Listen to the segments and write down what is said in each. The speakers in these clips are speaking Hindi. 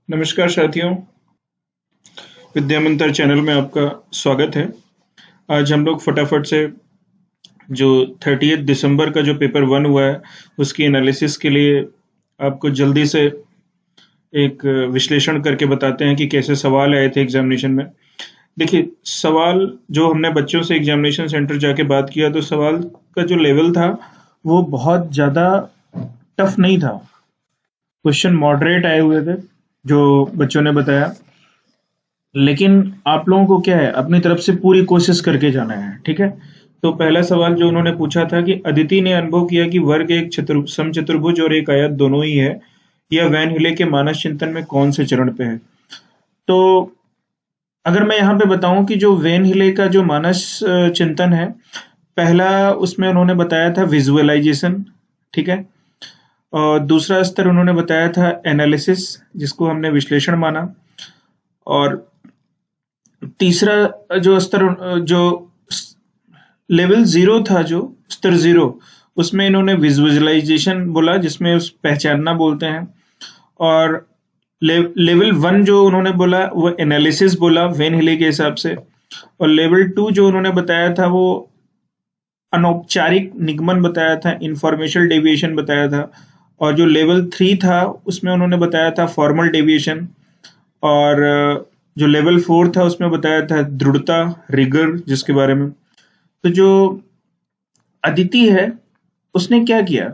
नमस्कार साथियों, विद्या मंत्र चैनल में आपका स्वागत है। आज हम लोग फटाफट से जो 30 दिसंबर का जो पेपर 1 हुआ है उसकी एनालिसिस के लिए आपको जल्दी से एक विश्लेषण करके बताते हैं कि कैसे सवाल आए थे एग्जामिनेशन में। देखिए, सवाल जो हमने बच्चों से एग्जामिनेशन सेंटर जाके बात किया तो सवाल का जो लेवल था वो बहुत ज़्यादा टफ नहीं था। क्वेश्चन मॉडरेट आए हुए थे जो बच्चों ने बताया, लेकिन आप लोगों को क्या है, अपनी तरफ से पूरी कोशिश करके जाना है। ठीक है, तो पहला सवाल जो उन्होंने पूछा था कि अदिति ने अनुभव किया कि वर्ग एक समचतुर्भुज और एक आयत दोनों ही है, यह वैन हिले के मानस चिंतन में कौन से चरण पे है। तो अगर मैं यहाँ पे बताऊं कि जो वैन हिले का जो मानस चिंतन है, पहला उसमें उन्होंने बताया था विजुअलाइजेशन। ठीक है, और दूसरा स्तर उन्होंने बताया था एनालिसिस, जिसको हमने विश्लेषण माना, और तीसरा जो स्तर जो लेवल 0 था, जो स्तर 0, उसमें इन्होंने विजुअलाइजेशन बोला, जिसमें उस पहचानना बोलते हैं। और लेवल 1 जो उन्होंने बोला वो एनालिसिस बोला वेन हिले के हिसाब से। और लेवल 2 जो उन्होंने बताया था वो अनौपचारिक निगमन बताया था, इंफॉर्मेशनल डेविएशन बताया था। और जो लेवल 3 था उसमें उन्होंने बताया था फॉर्मल डेविएशन। और जो लेवल 4 था उसमें बताया था दृढ़ता, रिगर, जिसके बारे में। तो जो अदिति है उसने क्या किया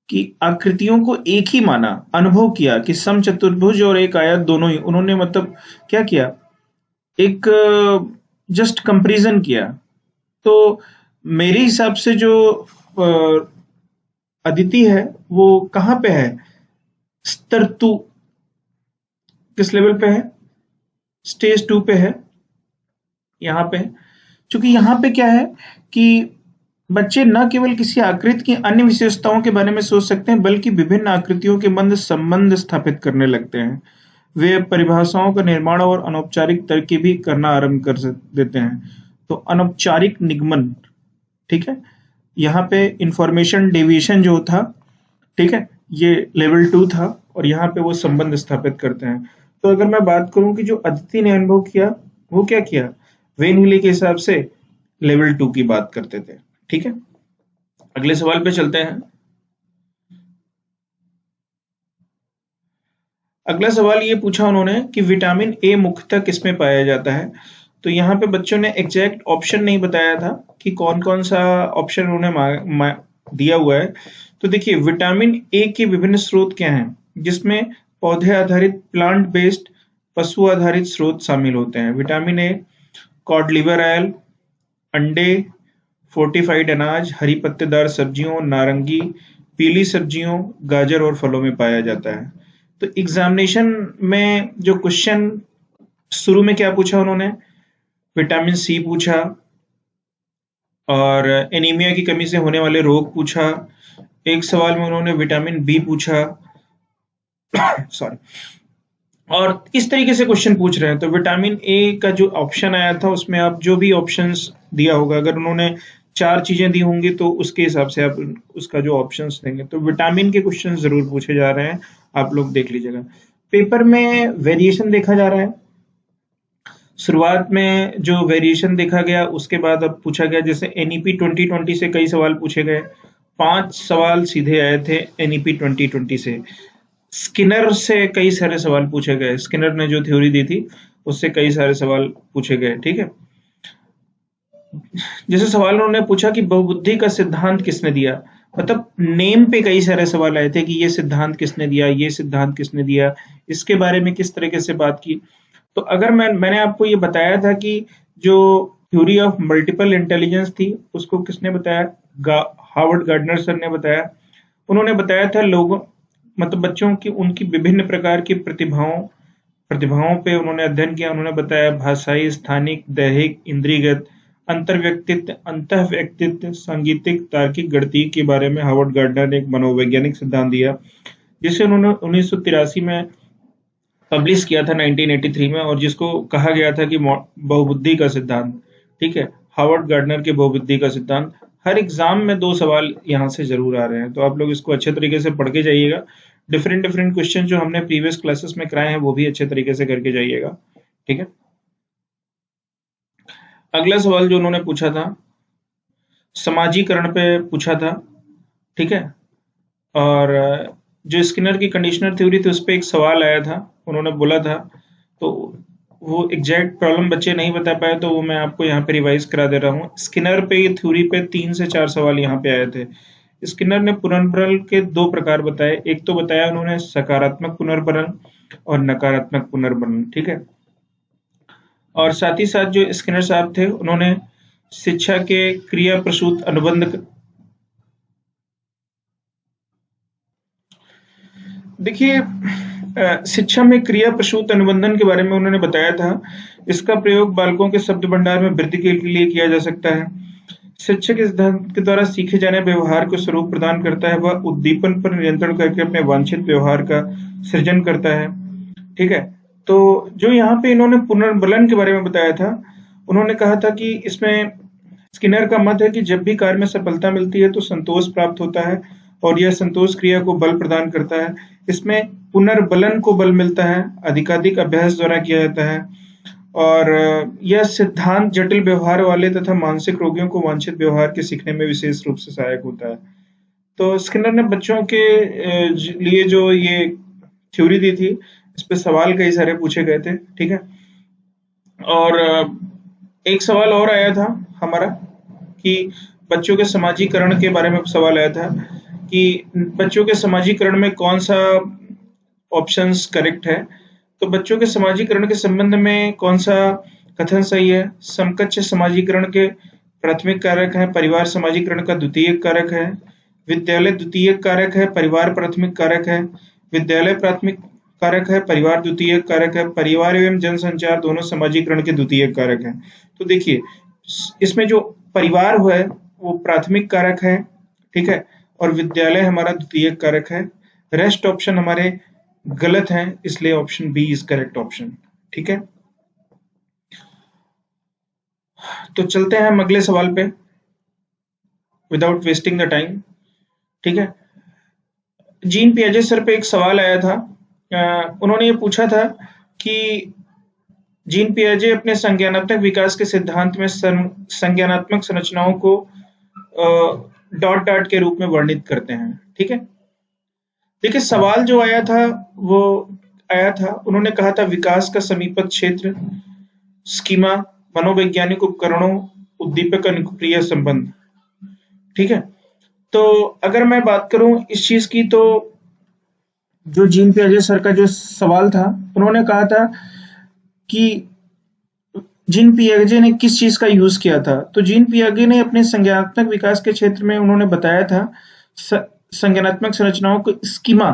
कि आकृतियों को एक ही माना, अनुभव किया कि समचतुर्भुज और एक आयत दोनों ही। उन्होंने मतलब क्या किया, एक जस्ट कंपैरिजन किया। तो मेरे हिसाब से जो अदिति है वो कहाँ पे है, स्तर 2, किस लेवल पे है, स्टेज 2 पे है, यहाँ पे। क्योंकि यहाँ पे क्या है कि बच्चे न केवल किसी आकृति की अन्य विशेषताओं के बारे में सोच सकते हैं, बल्कि विभिन्न आकृतियों के मध्य संबंध स्थापित करने लगते हैं। वे परिभाषाओं का निर्माण और अनौपचारिक तर्क भी करना आरंभ कर देते हैं। तो अनौपचारिक निगमन, ठीक है, यहाँ पे इंफॉर्मेशन डेविएशन जो था, ठीक है, ये लेवल 2 था, और यहाँ पे वो संबंध स्थापित करते हैं। तो अगर मैं बात करूं कि जो अदिति ने अनुभव किया वो क्या किया, वेन हिले के हिसाब से लेवल 2 की बात करते थे। ठीक है, अगले सवाल पे चलते हैं। अगला सवाल ये पूछा उन्होंने कि विटामिन ए मुख्यतः किसमें पाया जाता है। तो यहाँ पे बच्चों ने एग्जैक्ट ऑप्शन नहीं बताया था कि कौन कौन सा ऑप्शन उन्होंने दिया हुआ है। तो देखिए, विटामिन ए के विभिन्न स्रोत क्या हैं, जिसमें पौधे आधारित प्लांट बेस्ड, पशु आधारित स्रोत शामिल होते हैं। Vitamin A cod liver oil, अंडे, फोर्टिफाइड अनाज, हरी पत्तेदार सब्जियों, नारंगी, पीली सब्जियों, गाजर और फलों में पाया जाता है। तो एग्जामिनेशन में जो क्वेश्चन शुरू में क्या पूछा उन्होंने, विटामिन सी पूछा, और एनीमिया की कमी से होने वाले रोग पूछा। एक सवाल में उन्होंने विटामिन बी पूछा सॉरी, और इस तरीके से क्वेश्चन पूछ रहे हैं। तो विटामिन ए का जो ऑप्शन आया था उसमें आप जो भी ऑप्शंस दिया होगा, अगर उन्होंने 4 चीजें दी होंगी तो उसके हिसाब से आप उसका जो ऑप्शंस देंगे। तो विटामिन के क्वेश्चन जरूर पूछे जा रहे हैं, आप लोग देख लीजिएगा। पेपर में वेरिएशन देखा जा रहा है। शुरुआत में जो वेरिएशन देखा गया उसके बाद अब पूछा गया, जैसे एनईपी 2020 से कई सवाल पूछे गए। 5 सवाल सीधे आए थे एनईपी 2020 से। स्किनर से कई सारे सवाल पूछे गए, स्किनर ने जो थ्योरी दी थी उससे कई सारे सवाल पूछे गए। ठीक है, जैसे सवाल उन्होंने पूछा कि बहुबुद्धि का सिद्धांत किसने दिया, मतलब नेम पे कई सारे सवाल आए थे कि ये सिद्धांत किसने दिया, ये सिद्धांत किसने दिया, इसके बारे में किस तरीके से बात की। तो अगर मैंने आपको ये बताया था कि जो थ्योरी ऑफ मल्टीपल इंटेलिजेंस थी उसको किसने बताया, हावर्ड गार्डनर सर ने बताया। उन्होंने बताया था लोगों, मतलब बच्चों की, उनकी विभिन्न प्रकार की प्रतिभाओं पे उन्होंने अध्ययन किया। उन्होंने बताया भाषाई, स्थानिक, दैहिक, इंद्रियगत, अंतर्व्यक्तित्व, अंतःव्यक्तित्व, सांगीतिक, तार्किक, गणितीय के बारे में हावर्ड गार्डनर ने एक मनोवैज्ञानिक सिद्धांत दिया, जिसे उन्होंने 1983 में पब्लिश किया था 1983 में, और जिसको कहा गया था कि बहुबुद्धि का सिद्धांत। ठीक है, हावर्ड गार्डनर के बहुबुद्धि का सिद्धांत। हर एग्जाम में 2 सवाल यहाँ से जरूर आ रहे हैं, तो आप लोग इसको अच्छे तरीके से पढ़ के जाइएगा। डिफरेंट डिफरेंट क्वेश्चन जो हमने प्रीवियस क्लासेस में कराए हैं वो भी अच्छे तरीके से करके जाइएगा, ठीक है। अगला सवाल जो उन्होंने पूछा था समाजीकरण पे पूछा था, ठीक है। और जो स्किनर की कंडीशनर थ्योरी थी उस पर एक सवाल आया था, उन्होंने बोला था, तो वो एग्जैक्ट प्रॉब्लम बच्चे नहीं बता पाए, तो वो मैं आपको यहाँ पे रिवाइज करा दे रहा हूँ। स्किनर पे ये थ्योरी पे 3 से 4 सवाल यहाँ पे आए थे। स्किनर ने पुनर्बल के 2 प्रकार बताए, एक तो बताया उन्होंने सकारात्मक पुनर्बलन और नकारात्मक पुनर्बलन, ठीक है। और साथ ही साथ जो स्किनर साहब थे उन्होंने शिक्षा के क्रिया प्रसूत अनुबंध, देखिए शिक्षा में क्रिया प्रसूत अनुबंधन के बारे में उन्होंने बताया था। इसका प्रयोग बालकों के शब्द भंडार में वृद्धि के लिए किया जा सकता है। शिक्षक इस सिद्धांत के द्वारा सीखे जाने व्यवहार को स्वरूप प्रदान करता है, वह उद्दीपन पर नियंत्रण करके अपने वांछित व्यवहार का सृजन करता है, ठीक है। तो जो यहाँ पे इन्होंने पुनर्बलन के बारे में बताया था, उन्होंने कहा था कि इसमें स्किनर का मत है कि जब भी कार्य में सफलता मिलती है तो संतोष प्राप्त होता है और यह संतोष क्रिया को बल प्रदान करता है। इसमें पुनर्बलन को बल मिलता है, अधिकाधिक अभ्यास द्वारा किया जाता है और यह सिद्धांत जटिल व्यवहार वाले तथा मानसिक रोगियों को वांछित व्यवहार के सीखने में विशेष रूप से सहायक होता है। तो स्किनर ने बच्चों के लिए जो ये थ्योरी दी थी, इस पे सवाल कई सारे पूछे गए थे, ठीक है। और एक सवाल और आया था हमारा कि बच्चों के समाजीकरण के बारे में सवाल आया था कि बच्चों के समाजीकरण में कौन सा ऑप्शंस करेक्ट है। तो बच्चों के समाजीकरण के संबंध में कौन सा कथन सही है? समकक्ष समाजीकरण के प्राथमिक कारक है, परिवार समाजीकरण का द्वितीयक कारक है, विद्यालय द्वितीयक कारक है, परिवार प्राथमिक कारक है, विद्यालय प्राथमिक कारक है, परिवार द्वितीयक कारक है, परिवार एवं जनसंचार दोनों समाजीकरण के द्वितीयक कारक हैं। तो देखिए इसमें जो परिवार है वो प्राथमिक कारक है, ठीक है, और विद्यालय हमारा द्वितीयक कारक है। रेस्ट ऑप्शन हमारे गलत हैं, इसलिए option B is correct option, ठीक है। तो चलते हैं हम अगले सवाल पे विदाउट वेस्टिंग द टाइम, ठीक है। जीन पियाजे सर पे एक सवाल आया था, उन्होंने ये पूछा था कि जीन पियाजे अपने संज्ञानात्मक विकास के सिद्धांत में संज्ञानात्मक संरचनाओं को डॉट डॉट के रूप में वर्णित करते हैं, ठीक है। देखिए सवाल जो आया था वो आया था, उन्होंने कहा था विकास का समीपत क्षेत्र, स्कीमा, मनोवैज्ञानिक उपकरणों, उद्दीपक अनुक्रिया संबंध, ठीक है। तो अगर मैं बात करूं इस चीज की, तो जो जीन पियाजे सर का जो सवाल था, उन्होंने कहा था कि जीन पियाजे ने किस चीज का यूज किया था। तो जीन पियाजे ने अपने संज्ञानात्मक विकास के क्षेत्र में उन्होंने बताया था संज्ञानात्मक संरचनाओं को स्कीमा,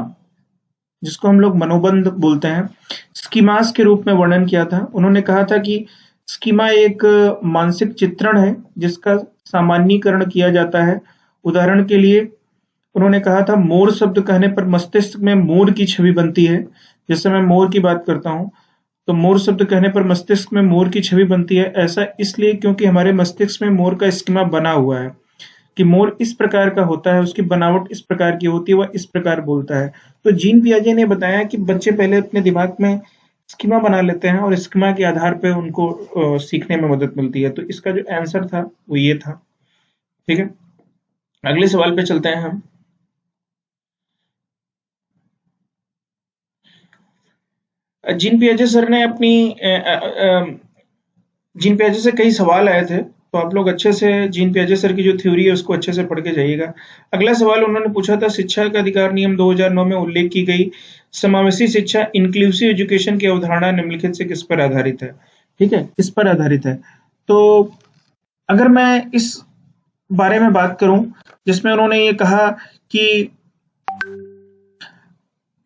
जिसको हम लोग मनोबंध बोलते हैं, स्कीमास के रूप में वर्णन किया था। उन्होंने कहा था कि स्कीमा एक मानसिक चित्रण है जिसका सामान्यीकरण किया जाता है। उदाहरण के लिए उन्होंने कहा था मोर शब्द कहने पर मस्तिष्क में मोर की छवि बनती है। जैसे मैं मोर की बात करता हूं तो मोर शब्द कहने पर मस्तिष्क में मोर की छवि बनती है। ऐसा इसलिए क्योंकि हमारे मस्तिष्क में मोर का स्कीमा बना हुआ है कि मोर इस प्रकार का होता है, उसकी बनावट इस प्रकार की होती है, वह इस प्रकार बोलता है। तो जीन पियाजे ने बताया कि बच्चे पहले अपने दिमाग में स्कीमा बना लेते हैं और स्कीमा के आधार पर उनको सीखने में मदद मिलती है। तो इसका जो आंसर था वो ये था, ठीक है। अगले सवाल पे चलते हैं हम। जीन पियाजे सर ने अपनी जीन पियाजे से कई सवाल आए थे, तो आप लोग अच्छे से जीन पियाजे सर की जो थ्योरी है उसको अच्छे से पढ़ के जाइएगा। अगला सवाल उन्होंने पूछा था शिक्षा का अधिकार नियम 2009 में उल्लेख की गई समावेशी शिक्षा इंक्लूसिव एजुकेशन की अवधारणा निम्नलिखित से किस पर आधारित है, ठीक है, किस पर आधारित है। तो अगर मैं इस बारे में बात करूं जिसमें उन्होंने ये कहा कि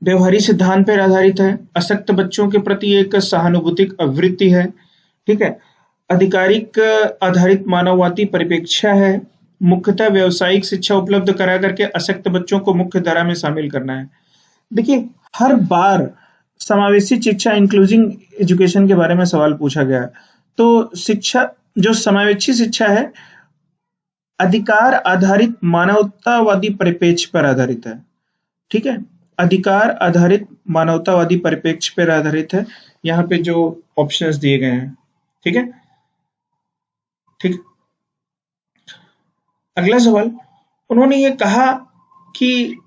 व्यवहारिक सिद्धांत पर आधारित है, अशक्त बच्चों के प्रति एक सहानुभूतिक आवृत्ति है, ठीक है, आधिकारिक आधारित मानववादी परिप्रेक्ष्य है, मुख्यतः व्यावसायिक शिक्षा उपलब्ध करा करके अशक्त बच्चों को मुख्य धारा में शामिल करना है। देखिए हर बार समावेशी शिक्षा इंक्लूसिव एजुकेशन के बारे में सवाल पूछा गया है। तो शिक्षा जो समावेशी शिक्षा है अधिकार आधारित मानवतावादी परिप्रेक्ष्य पर आधारित है, ठीक है। अधिकार आधारित मानवतावादी परिप्रेक्ष्य पर आधारित है। यहाँ पे जो ऑप्शंस दिए गए हैं, ठीक है। ठीक, अगला सवाल, उन्होंने ये कहा कि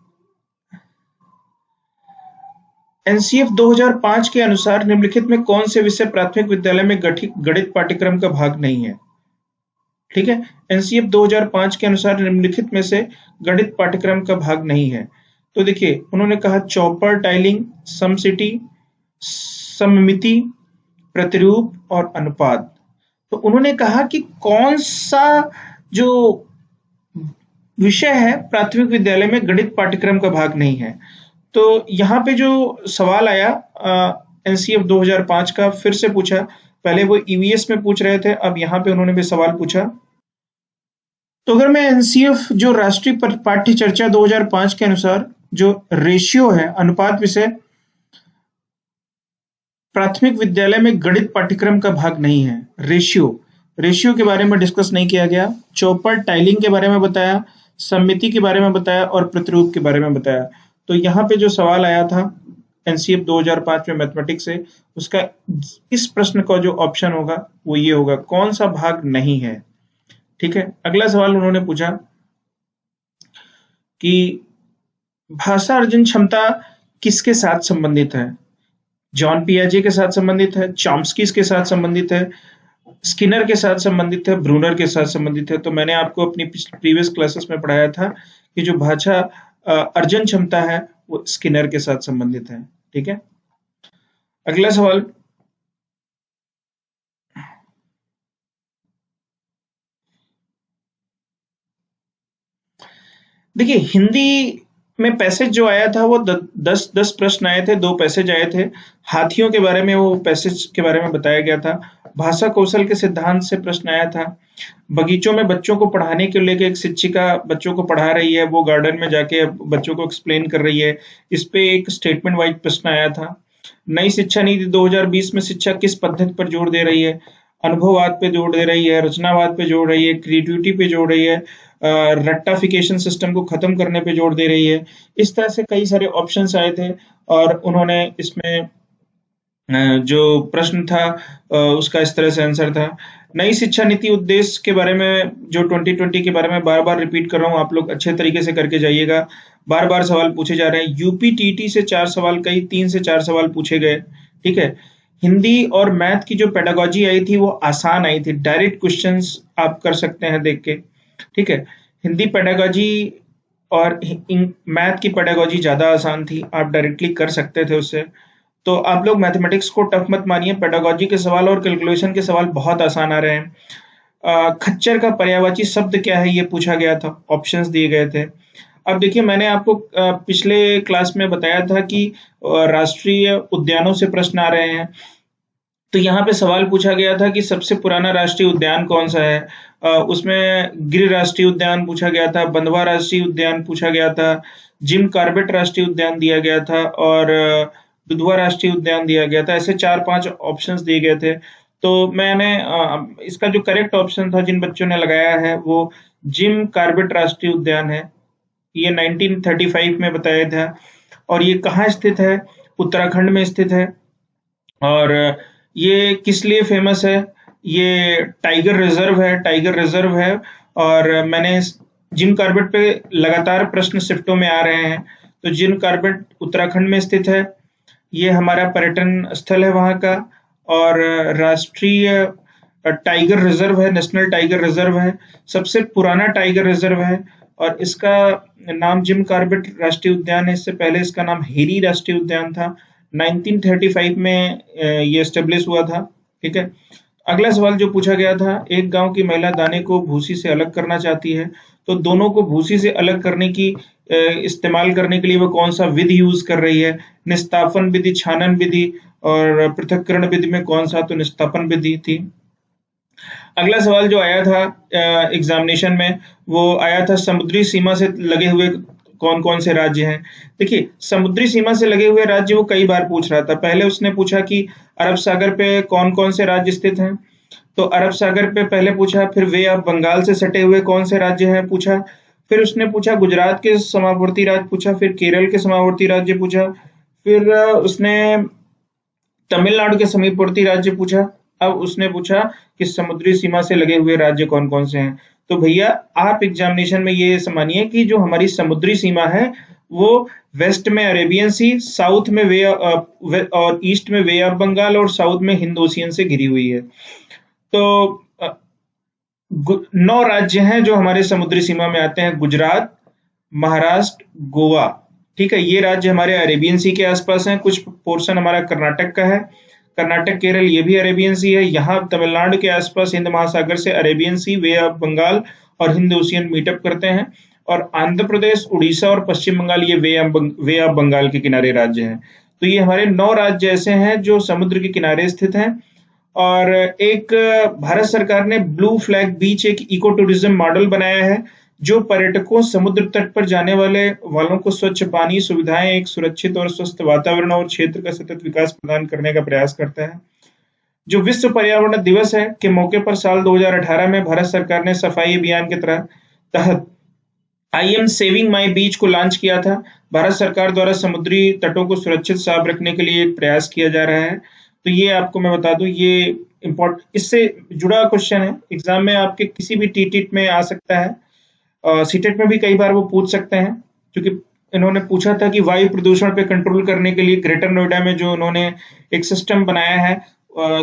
एनसीएफ 2005 के अनुसार निम्नलिखित में कौन से विषय प्राथमिक विद्यालय में गणित पाठ्यक्रम का भाग नहीं है। ठीक है, एनसीएफ 2005 के अनुसार निम्नलिखित में से गणित पाठ्यक्रम का भाग नहीं है। तो देखिए, उन्होंने कहा चॉपर, टाइलिंग, समसिटी, सममिति, प्रतिरूप और अनुपात। तो उन्होंने कहा कि कौन सा जो विषय है प्राथमिक विद्यालय में गणित पाठ्यक्रम का भाग नहीं है। तो यहाँ पे जो सवाल आया एनसीएफ 2005 का फिर से पूछा, पहले वो ईवीएस में पूछ रहे थे, अब यहाँ पे उन्होंने भी सवाल पूछा। तो अगर मैं एनसीएफ जो राष्ट्रीय पाठ्य चर्चा 2005 के अनुसार जो रेशियो है, अनुपात विषय प्राथमिक विद्यालय में गणित पाठ्यक्रम का भाग नहीं है। रेशियो के बारे में डिस्कस नहीं किया गया, चौपर टाइलिंग के बारे में बताया, सममिति के बारे में बताया और प्रतिरूप के बारे में बताया। तो यहाँ पे जो सवाल आया था एनसीएफ 2005 में मैथमेटिक्स से, उसका इस प्रश्न का जो ऑप्शन होगा वो ये होगा, कौन सा भाग नहीं है। ठीक है, अगला सवाल उन्होंने पूछा कि भाषा अर्जन क्षमता किसके साथ संबंधित है। जॉन पियाजे के साथ संबंधित है, चॉम्स्की के साथ संबंधित है, स्किनर के साथ संबंधित है, ब्रूनर के साथ संबंधित है। तो मैंने आपको अपनी प्रीवियस क्लासेस में पढ़ाया था कि जो भाषा अर्जन क्षमता है वो स्किनर के साथ संबंधित है। ठीक है, अगला सवाल, देखिए हिंदी में पैसेज जो आया था वो 10 प्रश्न आए थे, 2 पैसेज आए थे। हाथियों के बारे में वो पैसेज के बारे में बताया गया था। भाषा कौशल के सिद्धांत से प्रश्न आया था। बगीचों में बच्चों को पढ़ाने के लेके एक शिक्षिका बच्चों को पढ़ा रही है, वो गार्डन में जाके बच्चों को एक्सप्लेन कर रही है, इस पे एक स्टेटमेंट वाइज प्रश्न आया था। नई शिक्षा नीति 2020 में शिक्षा किस पद्धति पर जोर दे रही है। अनुभववाद पे जोर दे रही है, रचनावाद पे जोड़ रही है, क्रिएटिविटी पे जोड़ रही है, रट्टाफिकेशन सिस्टम को खत्म करने पे जोर दे रही है। इस तरह से कई सारे ऑप्शंस आए थे और उन्होंने इसमें जो प्रश्न था उसका इस तरह से आंसर था। नई शिक्षा नीति उद्देश्य के बारे में जो 2020 के बारे में बार बार रिपीट कर रहा हूँ, आप लोग अच्छे तरीके से करके जाइएगा। बार बार सवाल पूछे जा रहे हैं। यूपीटीटी से 4 सवाल, कई 3 से 4 सवाल पूछे गए। ठीक है, हिंदी और मैथ की जो पेडागोजी आई थी वो आसान आई थी, डायरेक्ट क्वेश्चंस आप कर सकते हैं देख के। ठीक है, हिंदी पेडागोजी और मैथ की पेडागोजी ज्यादा आसान थी, आप डायरेक्टली कर सकते थे उससे। तो आप लोग मैथमेटिक्स को टफ मत मानिए, पेडागोजी के सवाल और कैलकुलेशन के सवाल बहुत आसान आ रहे हैं। खच्चर का पर्यायवाची शब्द क्या है ये पूछा गया था, ऑप्शंस दिए गए थे। अब देखिए, मैंने आपको पिछले क्लास में बताया था कि राष्ट्रीय उद्यानों से प्रश्न आ रहे हैं। तो यहाँ पे सवाल पूछा गया था कि सबसे पुराना राष्ट्रीय उद्यान कौन सा है। उसमें गिर राष्ट्रीय उद्यान पूछा गया था, बंधवा राष्ट्रीय उद्यान पूछा गया था, जिम कॉर्बेट राष्ट्रीय उद्यान दिया गया था और दुधवा राष्ट्रीय उद्यान दिया गया था। ऐसे 4-5 ऑप्शंस दिए गए थे। तो मैंने इसका जो करेक्ट ऑप्शन था जिन बच्चों ने लगाया है वो जिम कॉर्बेट राष्ट्रीय उद्यान है। ये 1935 में बताया था और ये कहाँ स्थित है, उत्तराखंड में स्थित है। और ये किस लिए फेमस है, ये टाइगर रिजर्व है। और मैंने जिम कॉर्बेट पे लगातार प्रश्न शिफ्टों में आ रहे हैं। तो जिम कॉर्बेट उत्तराखंड में स्थित है, ये हमारा पर्यटन स्थल है वहाँ का, और राष्ट्रीय टाइगर रिजर्व है, नेशनल टाइगर रिजर्व है, सबसे पुराना टाइगर रिजर्व है। और इसका नाम जिम कॉर्बेट राष्ट्रीय उद्यान है, इससे पहले इसका नाम हेरी राष्ट्रीय उद्यान था। 1935 में ये एस्टेब्लिश हुआ था। ठीक है, अगला सवाल जो पूछा गया था, एक गांव की महिला दाने को भूसी से अलग करना चाहती है, तो दोनों को भूसी से अलग करने की इस्तेमाल करने के लिए वो कौन सा विधि यूज कर रही है। निस्तापन विधि, छानन विधि और पृथक्करण विधि में कौन सा, तो निस्तापन विधि थी। अगला सवाल जो आया था एग्जामिनेशन में वो आया था, समुद्री सीमा से लगे हुए कौन कौन से राज्य हैं। देखिए, समुद्री सीमा से लगे हुए राज्य वो कई बार पूछ रहा था। पहले उसने पूछा कि अरब सागर पे कौन कौन से राज्य स्थित हैं, तो अरब सागर पे पहले पूछा, फिर वे ऑफ बंगाल से सटे हुए कौन से राज्य हैं पूछा, फिर उसने पूछा गुजरात के सीमावर्ती राज्य पूछा, फिर केरल के सीमावर्ती राज्य पूछा, फिर उसने तमिलनाडु के समीपवर्ती राज्य पूछा। अब उसने पूछा कि समुद्री सीमा से लगे हुए राज्य कौन कौन से हैं। तो भैया आप एग्जामिनेशन में ये मानिए कि जो हमारी समुद्री सीमा है वो वेस्ट में अरेबियन सी, साउथ में और ईस्ट में वे ऑफ बंगाल और साउथ में हिंद ओशियन से घिरी हुई है। तो 9 राज्य हैं जो हमारे समुद्री सीमा में आते हैं, गुजरात, महाराष्ट्र, गोवा। ठीक है, ये राज्य हमारे अरेबियन सी के आसपास हैं। कुछ पोर्शन हमारा कर्नाटक का है, कर्नाटक, केरल, ये भी अरेबियन सी है। यहाँ तमिलनाडु के आसपास हिंद महासागर से Arabian sea, bay of Bengal और हिंद ओशियन मीटअप करते हैं। और आंध्र प्रदेश, उड़ीसा और पश्चिम बंगाल ये वे ऑफ बंगाल के किनारे राज्य हैं। तो ये हमारे 9 राज्य ऐसे हैं जो समुद्र के किनारे स्थित हैं। और एक भारत सरकार ने ब्लू फ्लैग बीच एक इको टूरिज्म मॉडल बनाया है जो पर्यटकों, समुद्र तट पर जाने वालों को स्वच्छ पानी, सुविधाएं, एक सुरक्षित और स्वस्थ वातावरण और क्षेत्र का सतत विकास प्रदान करने का प्रयास करता है। जो विश्व पर्यावरण दिवस है के मौके पर साल 2018 में भारत सरकार ने सफाई अभियान के तहत आई एम सेविंग माई बीच को लॉन्च किया था। भारत सरकार द्वारा समुद्री तटों को सुरक्षित साफ रखने के लिए एक प्रयास किया जा रहा है। तो ये आपको मैं बता दूं, ये इससे जुड़ा क्वेश्चन है, एग्जाम में आपके किसी भी टीटीट में आ सकता है, सीटेट में भी कई बार वो पूछ सकते हैं, क्योंकि इन्होंने पूछा था कि वायु प्रदूषण पे कंट्रोल करने के लिए ग्रेटर नोएडा में जो उन्होंने एक सिस्टम बनाया है,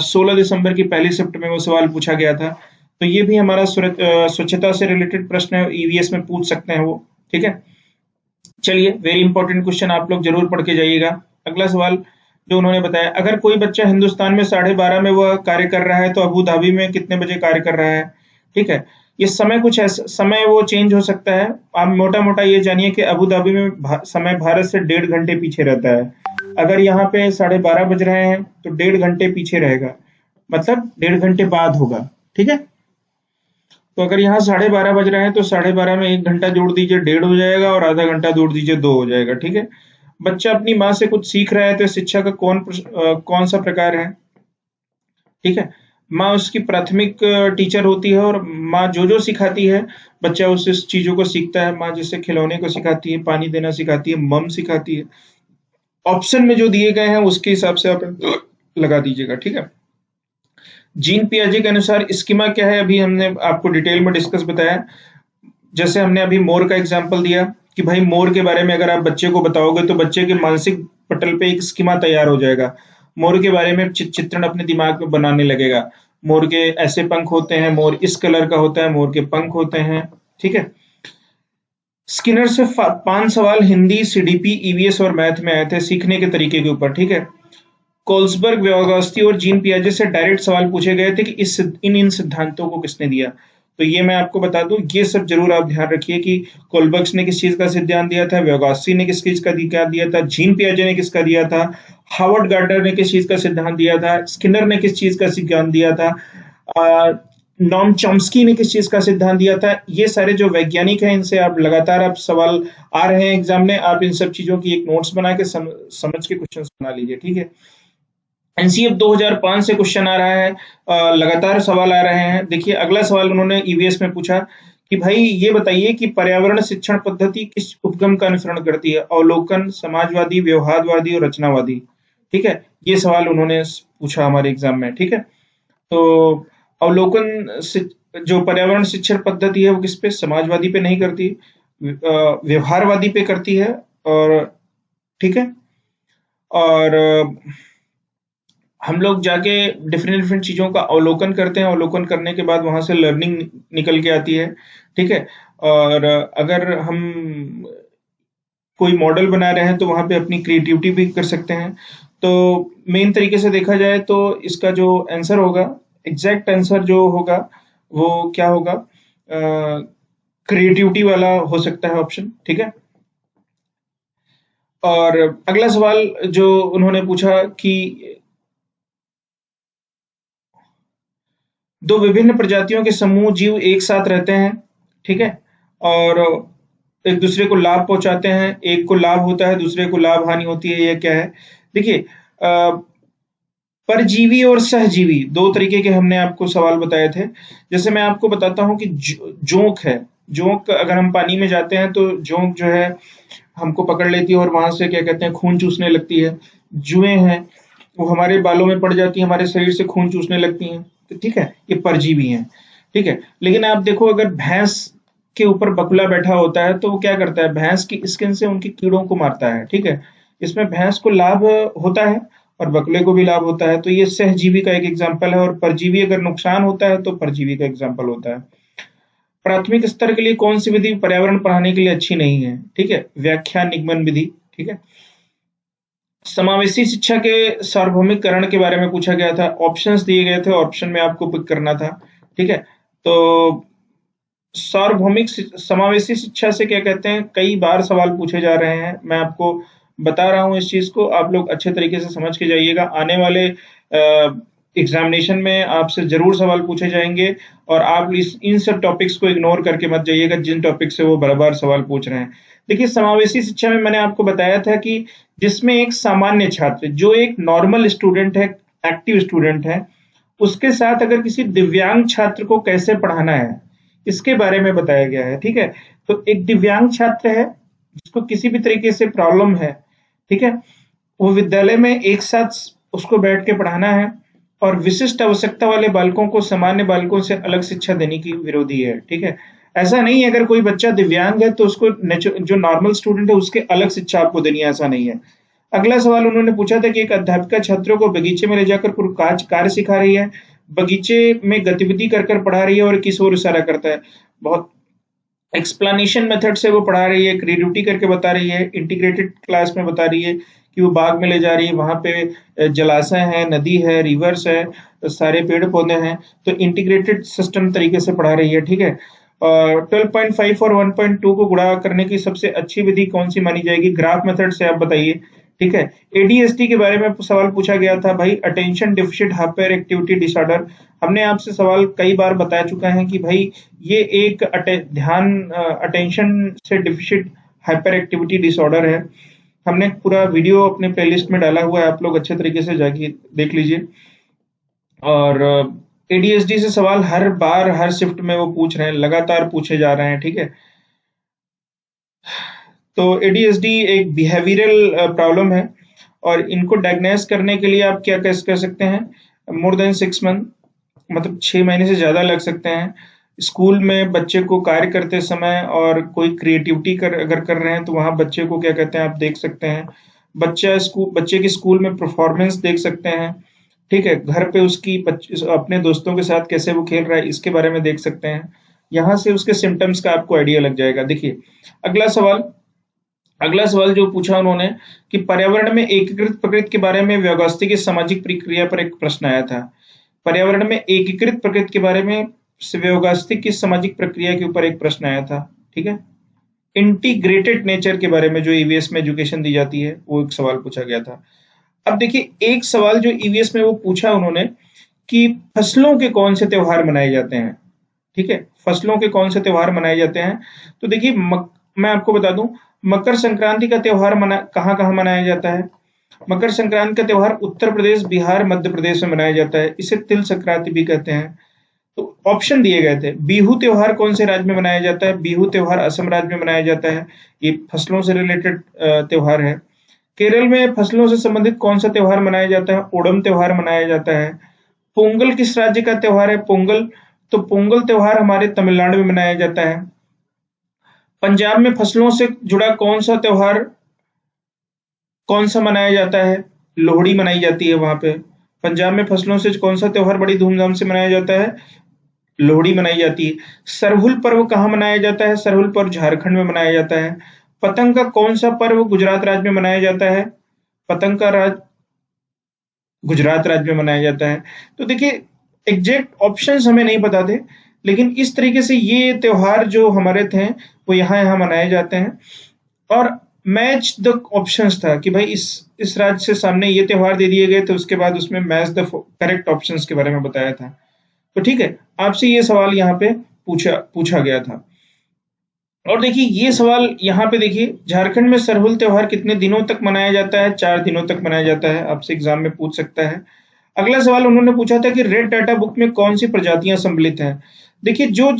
16 दिसंबर की पहली शिफ्ट में वो सवाल पूछा गया था। तो ये भी हमारा स्वच्छता से रिलेटेड प्रश्न है, ईवीएस में पूछ सकते हैं वो। ठीक है, चलिए, वेरी इंपॉर्टेंट क्वेश्चन, आप लोग जरूर पढ़ के जाइएगा। अगला सवाल जो उन्होंने बताया, अगर कोई बच्चा हिंदुस्तान में 12:30 में वह कार्य कर रहा है तो अबू धाबी में कितने बजे कार्य कर रहा है। ठीक है, ये समय कुछ ऐसा समय वो चेंज हो सकता है। आप मोटा मोटा ये जानिए कि अबू धाबी में समय भारत से 1.5 घंटे पीछे रहता है। अगर यहाँ पे 12:30 बज रहे हैं तो 1.5 घंटे पीछे रहेगा, मतलब 1.5 घंटे बाद होगा। ठीक है, तो अगर यहाँ 12:30 बज रहे हैं तो 12:30 में 1 घंटा जोड़ दीजिए, 1.5 हो जाएगा, और आधा घंटा जोड़ दीजिए, 2 हो जाएगा। ठीक है, बच्चा अपनी माँ से कुछ सीख रहा है तो शिक्षा का कौन सा प्रकार है। ठीक है, माँ उसकी प्राथमिक टीचर होती है और माँ जो जो सिखाती है बच्चा उस चीजों को सीखता है। माँ जैसे खिलौने को सिखाती है, पानी देना सिखाती है, मम सिखाती है। ऑप्शन में जो दिए गए हैं उसके हिसाब से आप लगा दीजिएगा। ठीक है, जीन पियाजे के अनुसार स्कीमा क्या है, अभी हमने आपको डिटेल में डिस्कस बताया। जैसे हमने अभी मोर का एग्जाम्पल दिया कि भाई मोर के बारे में अगर आप बच्चे को बताओगे तो बच्चे के मानसिक पटल पे एक स्कीमा तैयार हो जाएगा। मोर के बारे में चित्रण अपने दिमाग में बनाने लगेगा। मोर के ऐसे पंख होते हैं, मोर इस कलर का होता है, मोर के पंख होते हैं। ठीक है, स्किनर से 5 सवाल हिंदी, सीडीपी, ईवीएस और मैथ में आए थे सीखने के तरीके के ऊपर। ठीक है, कोल्सबर्ग, व्योगास्ती और जीन पियाजे से डायरेक्ट सवाल पूछे गए थे कि इन सिद्धांतों को किसने दिया। तो ये मैं आपको बता दूं, ये सब जरूर आप ध्यान रखिए कि कोलबर्ग ने किस चीज का सिद्धांत दिया था, व्योगास्ती ने किस चीज का दिया था, जीन पियाजे ने किसका दिया था, हावर्ड गार्डनर ने किस चीज का सिद्धांत दिया था, स्किनर ने किस चीज का सिद्धांत दिया था, नॉम चॉम्स्की ने किस चीज का सिद्धांत दिया था। ये सारे जो वैज्ञानिक हैं इनसे आप लगातार आप सवाल आ रहे हैं एग्जाम में, आप इन सब चीजों की एक नोट्स बना के समझ के क्वेश्चन बना लीजिए। ठीक है, एनसीएफ 2005 से क्वेश्चन आ रहा है, लगातार सवाल आ रहे हैं। देखिए, अगला सवाल उन्होंने ईवीएस में पूछा कि भाई ये बताइए कि पर्यावरण शिक्षण पद्धति किस उपगम का अनुसरण करती है, अवलोकन, समाजवादी, व्यवहारवादी और रचनावादी। ठीक है, ये सवाल उन्होंने पूछा हमारे एग्जाम में। ठीक है, तो अवलोकन जो पर्यावरण शिक्षण पद्धति है वो किस पे, समाजवादी पे नहीं करती, व्यवहारवादी पे करती है। और ठीक है, और हम लोग जाके डिफरेंट डिफरेंट चीजों का अवलोकन करते हैं, अवलोकन करने के बाद वहां से लर्निंग निकल के आती है। ठीक है, और अगर हम कोई मॉडल बना रहे हैं तो वहां पे अपनी क्रिएटिविटी भी कर सकते हैं। तो मेन तरीके से देखा जाए तो इसका जो आंसर होगा, एग्जैक्ट आंसर जो होगा वो क्या होगा, क्रिएटिविटी वाला हो सकता है ऑप्शन। ठीक है, और अगला सवाल जो उन्होंने पूछा कि दो विभिन्न प्रजातियों के समूह जीव एक साथ रहते हैं। ठीक है, और एक दूसरे को लाभ पहुंचाते हैं, एक को लाभ होता है दूसरे को लाभ हानि होती है, यह क्या है। देखिए, परजीवी और सहजीवी 2 तरीके के हमने आपको सवाल बताए थे। जैसे मैं आपको बताता हूं कि जोंक है, जोंक, अगर हम पानी में जाते हैं तो जोंक जो है हमको पकड़ लेती है और वहां से क्या कहते हैं खून चूसने लगती है। जुएं हैं, वो हमारे बालों में पड़ जाती है, हमारे शरीर से खून चूसने लगती हैं। तो ठीक है, ये परजीवी हैं। ठीक है, लेकिन आप देखो अगर भैंस के ऊपर बगुला बैठा होता है तो वो क्या करता है, भैंस की स्किन से उनके कीड़ों को मारता है। ठीक है, इसमें भैंस को लाभ होता है और बगुले को भी लाभ होता है। तो ये सहजीवी का एक एग्जाम्पल है, और परजीवी अगर नुकसान होता है तो परजीवी का एग्जाम्पल होता है। प्राथमिक स्तर के लिए कौन सी विधि पर्यावरण पढ़ाने के लिए अच्छी नहीं है? ठीक है, व्याख्या निगमन विधि। ठीक है, समावेशी शिक्षा के सार्वभौमिकरण के बारे में पूछा गया था, ऑप्शंस दिए गए थे, ऑप्शन में आपको पिक करना था। ठीक है, तो समावेशी शिक्षा से क्या कहते हैं, कई बार सवाल पूछे जा रहे हैं। मैं आपको बता रहा हूं इस चीज को, आप लोग अच्छे तरीके से समझ के जाइएगा। आने वाले एग्जामिनेशन में आपसे जरूर सवाल पूछे जाएंगे, और आप इन सब टॉपिक्स को इग्नोर करके मत जाइएगा जिन टॉपिक से वो बार बार सवाल पूछ रहे हैं। देखिए, समावेशी शिक्षा में मैंने आपको बताया था कि जिसमें एक सामान्य छात्र जो एक नॉर्मल स्टूडेंट है, एक्टिव स्टूडेंट है, उसके साथ अगर किसी दिव्यांग छात्र को कैसे पढ़ाना है, इसके बारे में बताया गया है। ठीक है, तो एक दिव्यांग छात्र है जिसको किसी भी तरीके से प्रॉब्लम है। ठीक है, वो विद्यालय में एक साथ उसको बैठ के पढ़ाना है, और विशिष्ट आवश्यकता वाले बालकों को सामान्य बालकों से अलग शिक्षा देने की विरोधी है। ठीक है, ऐसा नहीं है अगर कोई बच्चा दिव्यांग है तो उसको जो नॉर्मल स्टूडेंट है उसके अलग शिक्षा आपको देनी है, ऐसा नहीं है। अगला सवाल उन्होंने पूछा था कि एक अध्यापिका छात्रों को बगीचे में ले जाकर कार्य सिखा रही है, बगीचे में गतिविधि कर कर पढ़ा रही है, और किस ओर इशारा करता है? बहुत एक्सप्लेनेशन मेथड से वो पढ़ा रही है, क्रिएटिविटी करके बता रही है, इंटीग्रेटेड क्लास में बता रही है कि वो बाग में ले जा रही है, वहां पे जलाशय है, नदी है, रिवर्स है, सारे पेड़ पौधे हैं, तो इंटीग्रेटेड सिस्टम तरीके से पढ़ा रही है। ठीक है, और 12.5 और 1.2 को गुणा करने की सबसे अच्छी विधि कौन सी मानी जाएगी? ग्राफ मेथड से आप बताइए। ठीक है, एडीएसडी के बारे में सवाल पूछा गया था भाई, attention deficit hyper activity disorder. हमने आपसे सवाल कई बार बता चुका है कि भाई ये एक अटेंशन से डिफिसिट हाइपर एक्टिविटी डिसऑर्डर है। हमने पूरा वीडियो अपने प्लेलिस्ट में डाला हुआ है, आप लोग अच्छे तरीके से जाके देख लीजिए। और एडीएसडी से सवाल हर बार हर शिफ्ट में वो पूछ रहे हैं, लगातार पूछे जा रहे हैं। ठीक है, तो एडीएसडी एक बिहेवियरल प्रॉब्लम है, और इनको डायग्नोस करने के लिए आप क्या कर सकते हैं, मोर देन 6 मंथ, मतलब 6 महीने से ज्यादा लग सकते हैं। स्कूल में बच्चे को कार्य करते समय और कोई क्रिएटिविटी अगर कर रहे हैं तो वहां बच्चे को क्या कहते हैं आप देख सकते हैं। बच्चे की स्कूल में परफॉर्मेंस देख सकते हैं। ठीक है, घर पे उसकी अपने दोस्तों के साथ कैसे वो खेल रहा है इसके बारे में देख सकते हैं। यहाँ से उसके सिम्टम्स का आपको आइडिया लग जाएगा। देखिए, अगला सवाल अगला सवाल जो पूछा उन्होंने कि पर्यावरण में एकीकृत प्रकृति के बारे में व्यवस्थित की सामाजिक प्रक्रिया पर एक प्रश्न आया था। पर्यावरण में एकीकृत प्रकृति के बारे में व्यवस्थित की सामाजिक प्रक्रिया के ऊपर एक प्रश्न आया था। ठीक है, इंटीग्रेटेड नेचर के बारे में जो ईवीएस में एजुकेशन दी जाती है वो एक सवाल पूछा गया था। अब देखिए, एक सवाल जो ईवीएस में वो पूछा उन्होंने कि फसलों के कौन से त्योहार मनाए जाते हैं। ठीक है, फसलों के कौन से त्योहार मनाए जाते हैं? तो देखिए, मैं आपको बता दूं, मकर संक्रांति का त्योहार कहाँ कहाँ मनाया जाता है? मकर संक्रांति का त्योहार उत्तर प्रदेश, बिहार, मध्य प्रदेश में मनाया जाता है। इसे तिल संक्रांति भी कहते हैं। तो ऑप्शन दिए गए थे, बिहू त्योहार कौन से राज्य में मनाया जाता है? बिहू त्योहार असम राज्य में मनाया जाता है, ये फसलों से रिलेटेड त्योहार है। केरल में फसलों से संबंधित कौन सा त्योहार मनाया जाता है? ओणम त्योहार मनाया जाता है। पोंगल किस राज्य का त्योहार है? पोंगल, तो पोंगल त्योहार हमारे तमिलनाडु में मनाया जाता है। पंजाब में फसलों से जुड़ा कौन सा त्योहार कौन सा मनाया जाता है? लोहड़ी मनाई जाती है वहां पे। पंजाब में फसलों से कौन सा त्योहार बड़ी धूमधाम से मनाया जाता है? लोहड़ी मनाई जाती है। सरहुल पर्व कहाँ मनाया जाता है? सरहुल पर्व झारखंड में मनाया जाता है। पतंग का कौन सा पर्व गुजरात राज्य में मनाया जाता है? पतंग का राज गुजरात राज्य में मनाया जाता है। तो देखिए, एग्जैक्ट ऑप्शंस हमें नहीं पता थे, लेकिन इस तरीके से ये त्योहार जो हमारे थे वो यहाँ यहाँ मनाए जाते हैं। और मैच द ऑप्शंस था कि भाई इस राज्य से सामने ये त्योहार दे दिए गए थे, उसके बाद उसमें मैच द करेक्ट ऑप्शंस के बारे में बताया था। तो ठीक है, आपसे ये सवाल यहाँ पे पूछा गया था। और देखिए, ये सवाल यहाँ पे देखिए, झारखंड में सरहुल त्योहार कितने दिनों तक मनाया जाता है? 4 दिनों तक मनाया जाता है, आपसे एग्जाम में पूछ सकता है। अगला सवाल उन्होंने पूछा था कि रेड डाटा बुक में कौन सी प्रजातियां सम्मिलित हैं। देखिए, जो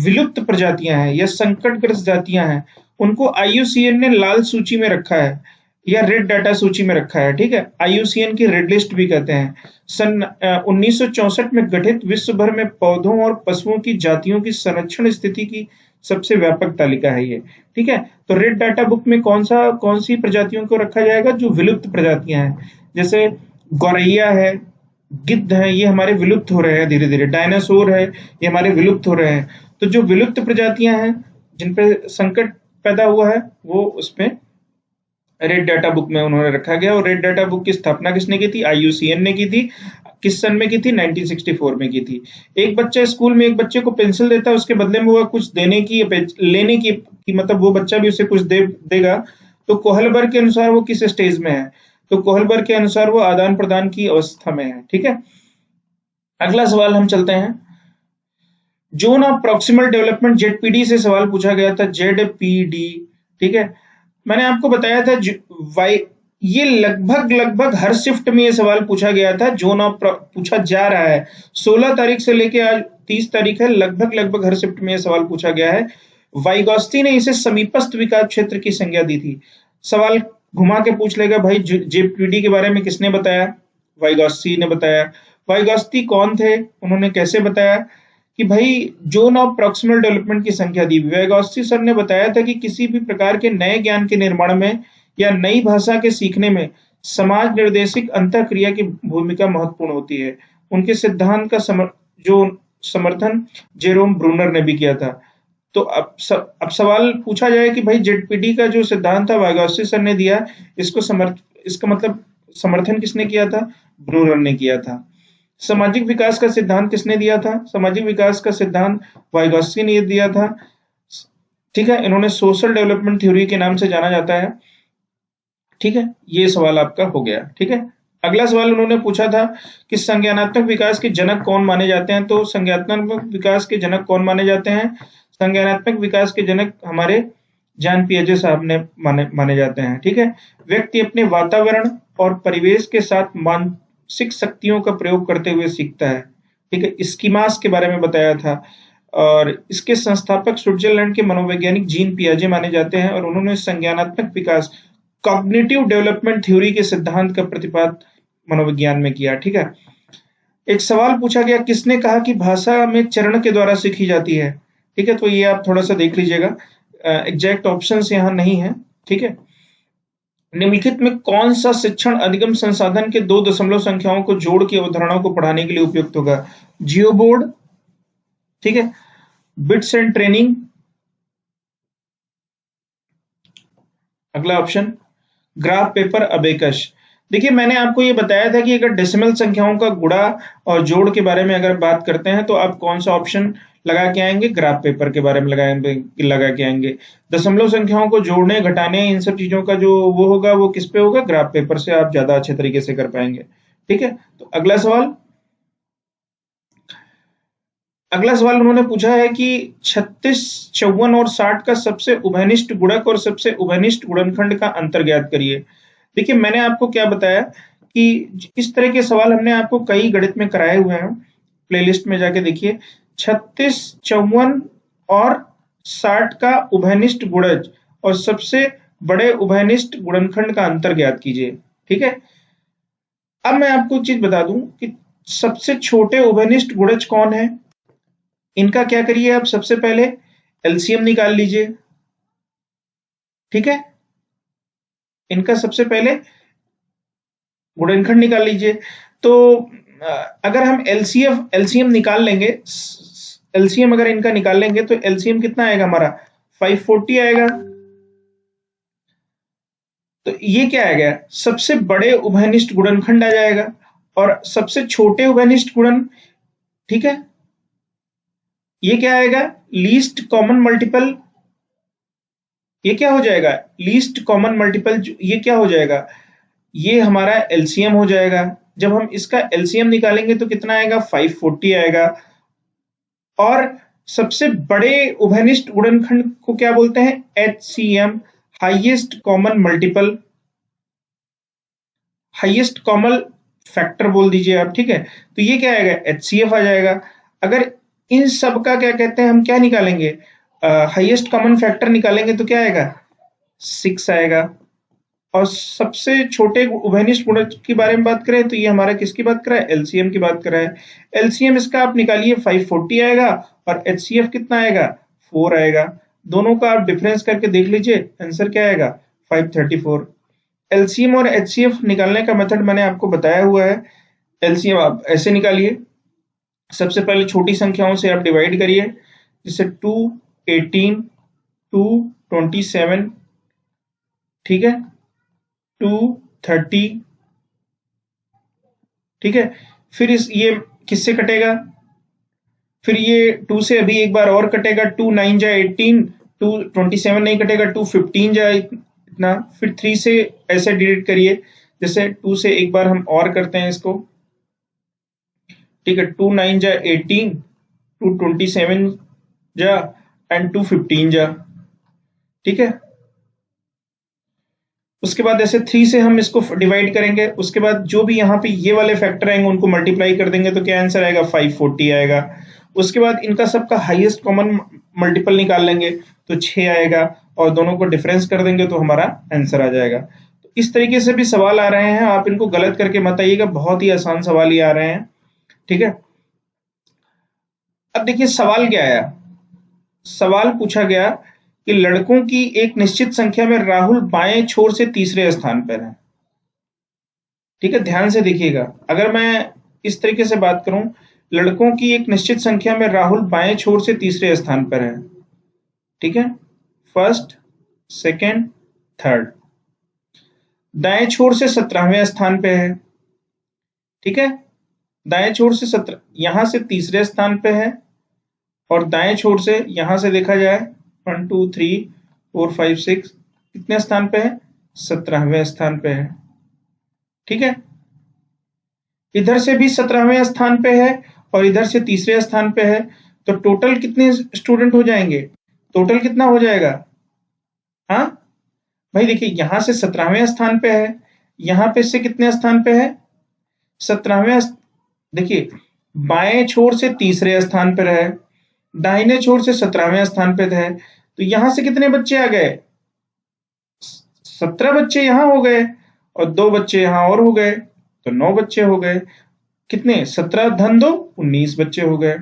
विलुप्त प्रजातियां हैं या संकटग्रस्त जातियां हैं, उनको आईयूसीएन ने लाल सूची में रखा है या रेड डाटा सूची में रखा है। ठीक है, आईयूसीएन की रेड लिस्ट भी कहते हैं। सन 1964 में गठित विश्व भर में पौधों और पशुओं की जातियों की संरक्षण स्थिति की सबसे व्यापक तालिका है ये। ठीक है, तो रेड डाटा बुक में कौन सी प्रजातियों को रखा जाएगा? जो विलुप्त प्रजातियां हैं, जैसे गौरैया है, गिद्ध है, ये हमारे विलुप्त हो रहे हैं धीरे धीरे। डायनासोर है, ये हमारे विलुप्त हो रहे हैं। तो जो विलुप्त प्रजातियां हैं जिन पे संकट पैदा हुआ है, वो उसमें रेड डाटा बुक में उन्होंने रखा गया। और रेड डाटा बुक की स्थापना किसने की थी? आईयूसीएन ने की थी। किस सन में की थी? 1964 में की थी। एक बच्चा स्कूल में एक बच्चे को पेंसिल देता है, उसके बदले में वो कुछ देने की लेने की मतलब वो बच्चा भी उसे कुछ देगा। तो कोहलबर्ग के अनुसार वो किस स्टेज में है? तो कोहलबर्ग के अनुसार वो आदान प्रदान की अवस्था में है। ठीक है, अगला सवाल हम चलते हैं। Zone of proximal development ZPD से सवाल पूछा गया था। जेडपीडी, ठीक है, मैंने आपको बताया था ये लगभग हर शिफ्ट में ये सवाल पूछा गया था। जोन ऑफ पूछा जा रहा है, 16 तारीख से लेके आज 30 तारीख है, लगभग हर शिफ्ट में ये सवाल पूछा गया है। वाइगॉस्की ने इसे समीपस्थ विकास क्षेत्र की संज्ञा दी थी। सवाल घुमा के पूछ लेगा, भाई जेपीडी के बारे में किसने बताया? वाइगॉस्की ने बताया। वाइगॉस्की कौन थे? उन्होंने कैसे बताया कि भाई जोन ऑफ प्रॉक्सिमल डेवलपमेंट की संख्या दी? वाइगॉस्की सर ने बताया था कि किसी भी प्रकार के नए ज्ञान के निर्माण में या नई भाषा के सीखने में समाज निर्देशिक अंतःक्रिया की भूमिका महत्वपूर्ण होती है। उनके सिद्धांत का समर्थन जेरोम ब्रूनर ने भी किया था। तो अब सवाल पूछा जाए कि भाई जेडपीडी का जो सिद्धांत था वाइगॉस्की सर ने दिया, इसका मतलब समर्थन किसने किया था? ब्रूनर ने किया था। सामाजिक विकास का सिद्धांत किसने दिया था? सामाजिक विकास का सिद्धांत वाइगॉस्की ने दिया था। ठीक है, इन्होंने सोशल डेवलपमेंट थ्योरी के नाम से जाना जाता है। ठीक है, ये सवाल आपका हो गया। ठीक है, अगला सवाल उन्होंने पूछा था कि संज्ञानात्मक विकास के जनक कौन माने जाते हैं? तो संज्ञानात्मक विकास के जनक कौन माने जाते हैं? संज्ञानात्मक विकास के जनक हमारे जॉन पियाजे साहब ने माने जाते हैं। ठीक है, व्यक्ति अपने वातावरण और परिवेश के साथ मानसिक शक्तियों का प्रयोग करते हुए सीखता है। ठीक है, स्कीमास के बारे में बताया था। और इसके संस्थापक स्विट्जरलैंड के मनोवैज्ञानिक जीन पियाजे माने जाते हैं। और उन्होंने संज्ञानात्मक विकास कॉग्निटिव डेवलपमेंट थ्योरी के सिद्धांत का प्रतिपादन मनोविज्ञान में किया। ठीक है, एक सवाल पूछा गया, किसने कहा कि भाषा में चरण के द्वारा सीखी जाती है? ठीक है, तो ये आप थोड़ा सा देख लीजिएगा, एग्जैक्ट ऑप्शंस यहाँ नहीं है। ठीक है, निम्नलिखित में कौन सा शिक्षण अधिगम संसाधन के 2 दशमलव संख्याओं को जोड़ की अवधारणाओं को पढ़ाने के लिए उपयुक्त होगा? जियो बोर्ड, ठीक है, बिट्स एंड ट्रेनिंग, अगला ऑप्शन ग्राफ पेपर अबेकस। देखिए, मैंने आपको ये बताया था कि अगर डेसिमल संख्याओं का गुणा और जोड़ के बारे में अगर बात करते हैं तो आप कौन सा ऑप्शन लगा के आएंगे? ग्राफ पेपर के बारे में लगा के आएंगे। दशमलव संख्याओं को जोड़ने, घटाने, इन सब चीजों का जो वो होगा, वो किस पे होगा? ग्राफ पेपर से आप ज्यादा अच्छे तरीके से कर पाएंगे। ठीक है, तो अगला सवाल उन्होंने पूछा है कि 36, 54 और 60 का सबसे उभयनिष्ठ गुणक और सबसे उभयनिष्ठ गुणनखंड का अंतर ज्ञात करिए। देखिए, मैंने आपको क्या बताया कि इस तरह के सवाल हमने आपको कई गणित में कराए हुए हैं। प्लेलिस्ट में जाके देखिए, 36, 54 और 60 का उभयनिष्ठ गुणज और सबसे बड़े उभयनिष्ठ गुणनखंड का अंतर ज्ञात कीजिए। ठीक है, अब मैं आपको एक चीज बता दूं कि सबसे छोटे उभयनिष्ठ गुणज कौन है। इनका क्या करिए, आप सबसे पहले एलसीएम निकाल लीजिए। ठीक है, इनका सबसे पहले गुणनखंड निकाल लीजिए। तो अगर हम एलसीएम निकाल लेंगे, एलसीएम अगर इनका निकाल लेंगे तो एलसीएम कितना आएगा हमारा? 540 आएगा। तो ये क्या आएगा? सबसे बड़े उभयनिष्ठ गुणनखंड आ जाएगा। और सबसे छोटे उभयनिष्ठ गुणन, ठीक है, ये क्या आएगा? Least common multiple. ये क्या हो जाएगा? Least common multiple. ये क्या हो जाएगा? ये हमारा एलसीएम हो जाएगा। जब हम इसका एलसीएम निकालेंगे तो कितना आएगा? 540 आएगा। और सबसे बड़े उभयनिष्ठ गुणनखंड को क्या बोलते हैं? HCM, highest common multiple. Highest common factor बोल दीजिए आप, ठीक है। तो ये क्या आएगा, HCF आ जाएगा। अगर इन सब का क्या कहते हैं, हम क्या निकालेंगे, हाईएस्ट कॉमन फैक्टर निकालेंगे तो क्या आएगा, 6 आएगा। और सबसे छोटे उभयनिष्ठ गुणज के बारे में बात करें तो ये हमारा किसकी बात कर रहा है, एलसीएम की बात कर रहा है। एलसीएम इसका आप निकालिए 540 आएगा और एचसीएफ कितना आएगा, 4 आएगा। दोनों का आप डिफरेंस करके देख लीजिए, आंसर क्या आएगा, 534। एलसीएम और एचसीएफ निकालने का मेथड मैंने आपको बताया हुआ है। एलसीएम आप ऐसे निकालिए, सबसे पहले छोटी संख्याओं से आप डिवाइड करिए, जैसे 2, 18, 2, 27, ठीक है, 2, 30, ठीक है। फिर ये किससे कटेगा, फिर ये 2 से अभी एक बार और कटेगा, 2 9 जा 18, 2 27 नहीं कटेगा, 2 15 जा इतना, फिर 3 से ऐसे डिलीट करिए, जैसे 2 से एक बार हम और करते हैं इसको, ठीक है, 2 9 जा 18, 2 27 जा एंड 2 15 जा, ठीक है। उसके बाद ऐसे 3 से हम इसको डिवाइड करेंगे, उसके बाद जो भी यहाँ पे ये वाले फैक्टर आएंगे उनको मल्टीप्लाई कर देंगे तो क्या आंसर आएगा, 540 आएगा। उसके बाद इनका सबका हाईएस्ट कॉमन मल्टीपल निकाल लेंगे तो 6 आएगा, और दोनों को डिफरेंस कर देंगे तो हमारा आंसर आ जाएगा। तो इस तरीके से भी सवाल आ रहे हैं, आप इनको गलत करके मत आइएगा, बहुत ही आसान सवाल ही आ रहे हैं, ठीक है। अब देखिए सवाल क्या आया, सवाल पूछा गया कि लड़कों की एक निश्चित संख्या में राहुल बाएं छोर से तीसरे स्थान पर है, ठीक है। ध्यान से देखिएगा, अगर मैं इस तरीके से बात करूं, लड़कों की एक निश्चित संख्या में राहुल बाएं छोर से तीसरे स्थान पर है, ठीक है, फर्स्ट, सेकंड, थर्ड। दाएं छोर से 17वें स्थान पे है, ठीक है, दाएं छोर से 17, यहां से तीसरे स्थान पे है, और दाएं छोर से यहां से देखा जाए 1 2 3 4 5 6 कितने स्थान पे है, 17वें स्थान पे है, ठीक है। इधर से भी 17वें स्थान पे है और इधर से तीसरे स्थान पे है, तो टोटल कितने स्टूडेंट हो जाएंगे, टोटल कितना हो जाएगा, हाँ भाई देखिए यहां से 17वें स्थान पे है, यहां पे से कितने स्थान पे है, 17वें। देखिए बाएं छोर से तीसरे स्थान पर है, दाहिने छोर से 17वें स्थान पे है, तो यहां से कितने बच्चे आ गए, 17 बच्चे यहां हो गए और 2 बच्चे यहां और हो गए, तो 9 बच्चे हो गए। कितने, 17 धन 2 19 बच्चे हो गए।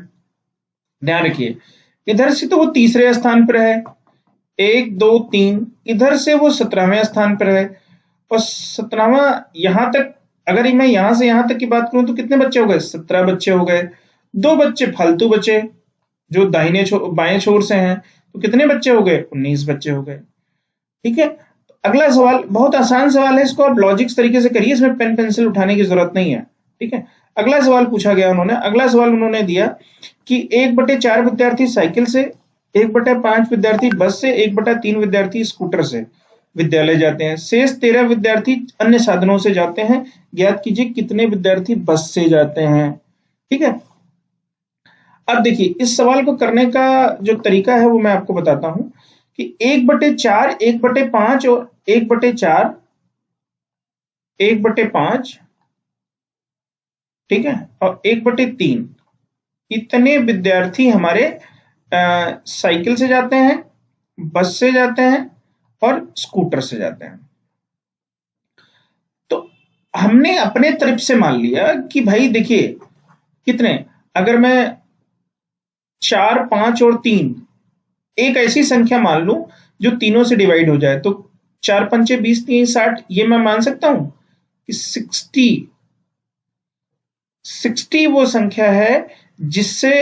ध्यान रखिए, इधर से तो वो तीसरे स्थान पर है, 1 2 3, इधर से वो 17वें स्थान पर है, और 17वां यहां तक, अगर मैं यहां से यहां तक की बात करूं तो कितने बच्चे हो गए, 17 बच्चे हो गए। 2 बच्चे फालतू बचे जो बाएं छोर से हैं, तो कितने बच्चे हो गए, 19 बच्चे हो गए, ठीक है। अगला सवाल बहुत आसान सवाल है, इसको आप लॉजिक्स तरीके से करिए, इसमें पेन पेंसिल उठाने की जरूरत नहीं है, ठीक है। अगला सवाल पूछा गया उन्होंने, अगला सवाल उन्होंने दिया कि 1/4 विद्यार्थी साइकिल से, 1/5 विद्यार्थी बस से, 1/3 विद्यार्थी स्कूटर से विद्यालय जाते हैं, शेष 13 विद्यार्थी अन्य साधनों से जाते हैं, ज्ञात कीजिए कितने विद्यार्थी बस से जाते हैं, ठीक है। अब देखिए इस सवाल को करने का जो तरीका है वो मैं आपको बताता हूं कि 1/4, 1/5 और 1/4, 1/5, ठीक है, और 1/3 इतने विद्यार्थी हमारे साइकिल से जाते हैं, बस से जाते हैं और स्कूटर से जाते हैं। तो हमने अपने तरफ से मान लिया कि भाई देखिए कितने, अगर मैं 4 5 और 3 एक ऐसी संख्या मान लूं जो तीनों से डिवाइड हो जाए, तो 4 पंचे 20, 3 60, ये मैं मान सकता हूं कि 60 वो संख्या है जिससे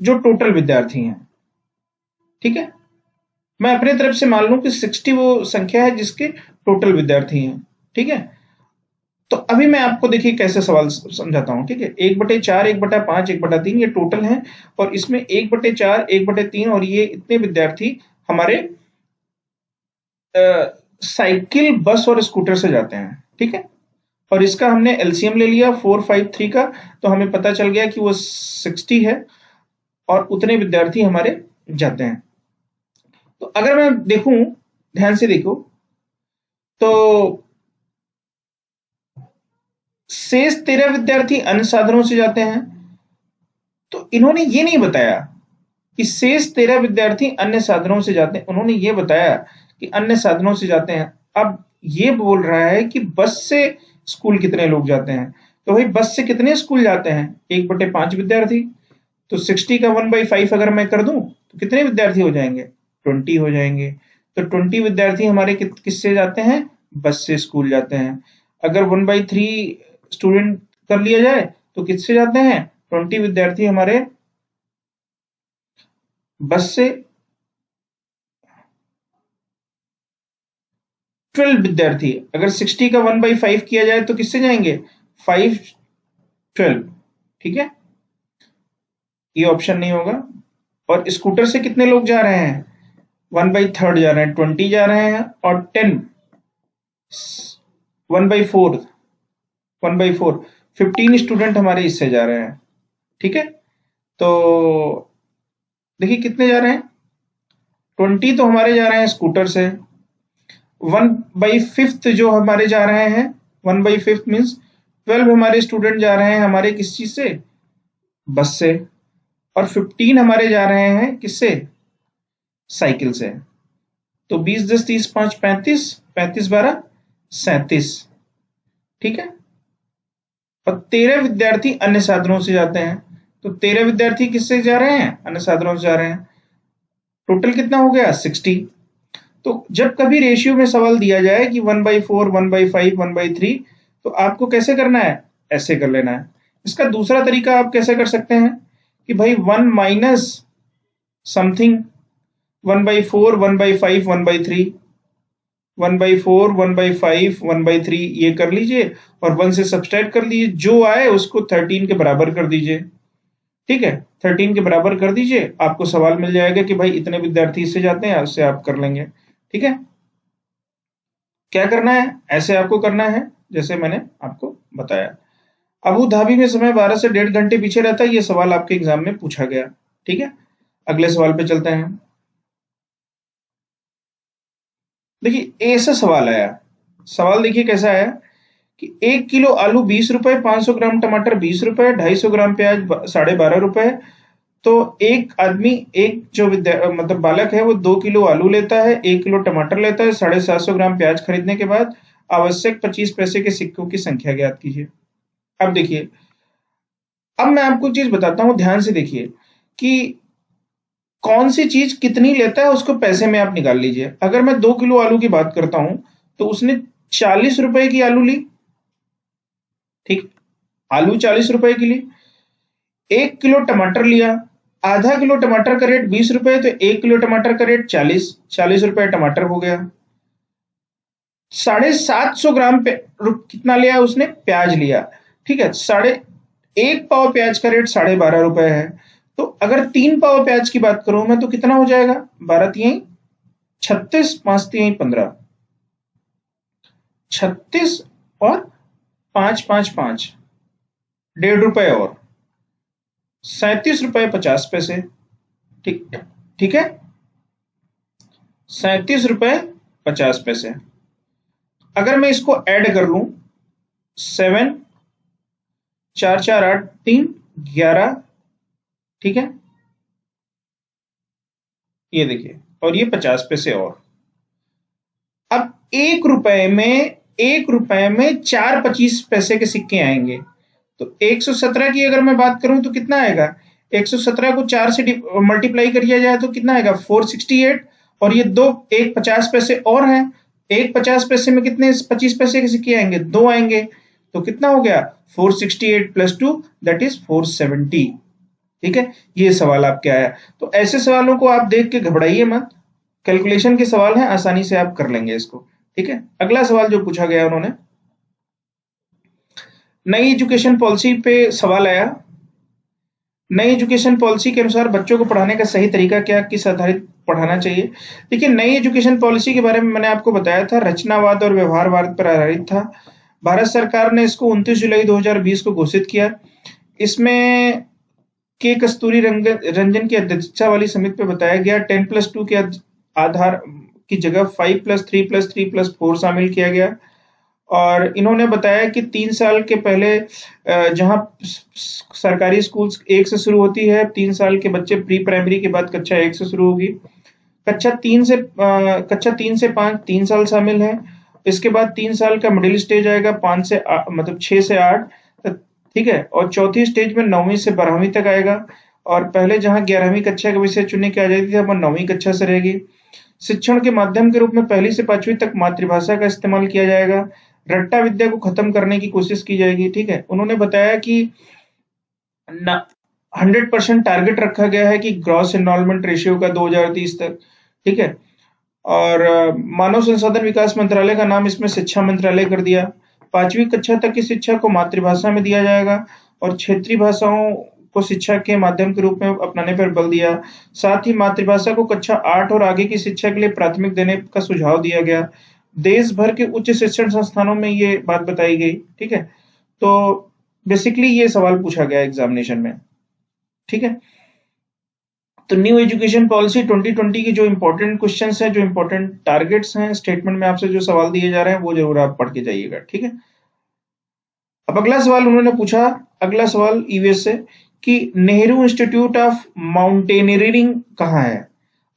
जो टोटल विद्यार्थी हैं, ठीक है। मैं अपने तरफ से मान लूं कि 60 वो संख्या है जिसके टोटल विद्यार्थी हैं, ठीक है। तो अभी मैं आपको देखिए कैसे सवाल समझाता हूं, ठीक है। 1/4, 1/5, 1/3 ये टोटल है, और इसमें 1/4, 1/3 और ये इतने विद्यार्थी हमारे साइकिल, बस और स्कूटर से जाते हैं, ठीक है। और इसका हमने एलसीएम ले लिया 453 का, तो हमें पता चल गया कि वो 60 है और उतने विद्यार्थी हमारे जाते हैं। तो अगर मैं देखूं, ध्यान से देखो, तो शेष 13 विद्यार्थी अन्य साधनों से जाते हैं। तो इन्होंने ये नहीं बताया कि शेष 13 विद्यार्थी अन्य साधनों से जाते हैं, उन्होंने ये बताया कि अन्य साधनों से जाते हैं। अब ये बोल रहा है कि बस से स्कूल कितने लोग जाते हैं, तो भाई बस से कितने स्कूल जाते हैं, 1/5 विद्यार्थी। तो 60 का 1/5 अगर मैं कर दूं तो कितने विद्यार्थी हो जाएंगे, 20 हो जाएंगे। तो 20 विद्यार्थी हमारे किससे जाते हैं, बस से स्कूल जाते हैं। अगर 1/3 स्टूडेंट कर लिया जाए तो किससे जाते हैं, 20 विद्यार्थी हमारे बस से, 12 विद्यार्थी। अगर 60 का 1/5 किया जाए तो किससे जाएंगे, 5 12। ठीक है, ये ऑप्शन नहीं होगा। और स्कूटर से कितने लोग जा रहे हैं, 1/3 जा रहे हैं, 20 जा रहे हैं, और 10 1/4 1/4 15 स्टूडेंट हमारे इससे जा रहे हैं। ठीक है, तो देखिए कितने जा रहे हैं, 20 तो हमारे जा रहे हैं स्कूटर से, 1/5 जो हमारे जा रहे हैं, 1/5 मीन्स 12 हमारे स्टूडेंट जा रहे हैं हमारे किस चीज से, बस से, और 15 हमारे जा रहे हैं किससे, साइकिल से। तो 20 10 30 5 35, 35 12 37। ठीक है, और 13 विद्यार्थी अन्य साधनों से जाते हैं। तो 13 विद्यार्थी किससे जा रहे हैं, अन्य साधनों से जा रहे हैं। टोटल कितना हो गया, 60। तो जब कभी रेशियो में सवाल दिया जाए कि 1/4 1/5 1/3, तो आपको कैसे करना है, ऐसे कर लेना है। इसका दूसरा तरीका आप कैसे कर सकते हैं कि भाई 1 माइनस समथिंग, 1/4 1/5 1/3, 1/4 1/5 1/3 ये कर लीजिए, और 1 से सब्सट्रैक्ट कर लीजिए, जो आए उसको 13 के बराबर कर दीजिए। ठीक है, 13 के बराबर कर दीजिए, आपको सवाल मिल जाएगा कि भाई इतने विद्यार्थी इससे जाते हैं, उससे आप कर लेंगे। ठीक है, क्या करना है, ऐसे आपको करना है जैसे मैंने आपको बताया। अबू धाबी में समय 12 से 1.5 घंटे पीछे रहता है, ये सवाल आपके एग्जाम में पूछा गया। ठीक है, अगले सवाल पे चलते हैं। देखिए ऐसा सवाल आया, सवाल देखिए कैसा आया कि 1 किलो आलू 20 रुपए, 500 ग्राम टमाटर 20 रुपए, 250 ग्राम प्याज 12.5 रुपए। तो एक आदमी, एक जो मतलब बालक है, वो 2 किलो आलू लेता है, 1 किलो टमाटर लेता है, 750 ग्राम प्याज खरीदने के बाद आवश्यक 25 पैसे के सिक्कों की संख्या ज्ञात कीजिए। अब देखिए, अब मैं आपको चीज बताता हूं, ध्यान से देखिए कि कौन सी चीज कितनी लेता है उसको पैसे में आप निकाल लीजिए। अगर मैं 2 किलो आलू की बात करता हूं तो उसने 40 रुपए की आलू ली। ठीक, आलू 40 रुपए की ली। 1 किलो टमाटर लिया, आधा किलो टमाटर का रेट 20 रुपए, तो 1 किलो टमाटर का रेट 40 रुपए टमाटर हो गया। 750 ग्राम पे कितना लिया उसने, प्याज लिया। ठीक है, साढ़े एक पाव प्याज का रेट 12.5 रुपए है। तो अगर 3 पाव प्याज की बात करूं मैं तो कितना हो जाएगा, 12 तिहाई 36, 5 तिहाई 15, 36 और 5 5 5, 1.5 रुपए और 37 रुपए 50 पैसे। ठीक, ठीक है, 37 रुपए 50 पैसे। अगर मैं इसको ऐड कर लूं, 7 4 4 8 3 11, ठीक है, ये देखिए, और ये 50 पैसे और। अब 1 रुपए में 4 25 पैसे के सिक्के आएंगे। तो 117 की अगर मैं बात करूं तो कितना आएगा, 117 को 4 से मल्टीप्लाई कर दिया जाए तो कितना आएगा, 468। और ये दो, एक 50 पैसे और है, एक 50 पैसे में कितने 25 पैसे के सिक्के आएंगे, दो आएंगे। तो कितना हो गया, 468 + 2 दैट इज 470। ठीक है, ये सवाल आपके आया। तो ऐसे सवालों को आप देख के घबराइए मत, कैलकुलेशन के सवाल हैं, आसानी से आप कर लेंगे इसको। ठीक है, अगला सवाल जो पूछा गया उन्होंने, नई एजुकेशन पॉलिसी पे सवाल आया। नई एजुकेशन पॉलिसी के अनुसार बच्चों को पढ़ाने का सही तरीका क्या, किस आधारित पढ़ाना चाहिए। देखिए, नई एजुकेशन पॉलिसी के बारे में मैंने आपको बताया था, रचनावाद और व्यवहारवाद पर आधारित था। भारत सरकार ने इसको 29 जुलाई 2020 को घोषित किया। इसमें के कस्तूरी रंजन की अध्यक्षता वाली समिति पे बताया गया, 10+2 के आधार की जगह 5+3+3+4 शामिल किया गया। और इन्होंने बताया कि 3 साल के पहले जहां सरकारी स्कूल 1 से शुरू होती है, 3 साल के बच्चे प्री प्राइमरी के बाद कक्षा 1 से शुरू होगी। कक्षा 3 से 5 3 साल शामिल है। इसके बाद 3 साल का मिडिल स्टेज आएगा, 6 से 8 ठीक है। और चौथी स्टेज में 9वीं से 12वीं तक आएगा। और पहले जहां 11वीं कक्षा का विषय चुनने की आ जाती थी, अब 9वीं कक्षा से रहेगी। शिक्षण के माध्यम के रूप में 1ली से 5वीं तक मातृभाषा का इस्तेमाल किया जाएगा। रट्टा विद्या को खत्म करने की कोशिश की जाएगी, ठीक है। उन्होंने बताया कि 100% टारगेट रखा गया है कि ग्रॉस एनरोलमेंट रेशियो का 2030 तक, ठीक है। और मानव संसाधन विकास मंत्रालय का नाम इसमें शिक्षा मंत्रालय कर दिया। 5वीं कक्षा तक की शिक्षा को मातृभाषा में दिया जाएगा और क्षेत्रीय भाषाओं को शिक्षा के माध्यम के रूप में अपनाने पर बल दिया। साथ ही मातृभाषा को कक्षा 8 और आगे की शिक्षा के लिए प्राथमिक देने का सुझाव दिया गया। देश भर के उच्च शिक्षण संस्थानों में ये बात बताई गई, ठीक है। तो बेसिकली ये सवाल पूछा गया एग्जामिनेशन में, ठीक है। तो न्यू एजुकेशन पॉलिसी 2020 के जो इंपॉर्टेंट क्वेश्चंस हैं, जो इंपॉर्टेंट टारगेट्स हैं, स्टेटमेंट में आपसे जो सवाल दिए जा रहे हैं, वो जरूर आप पढ़ के जाइएगा, ठीक है। अब अगला सवाल उन्होंने पूछा, अगला सवाल ईवीएस से, कि नेहरू इंस्टीट्यूट ऑफ माउंटेनियरिंग कहाँ है।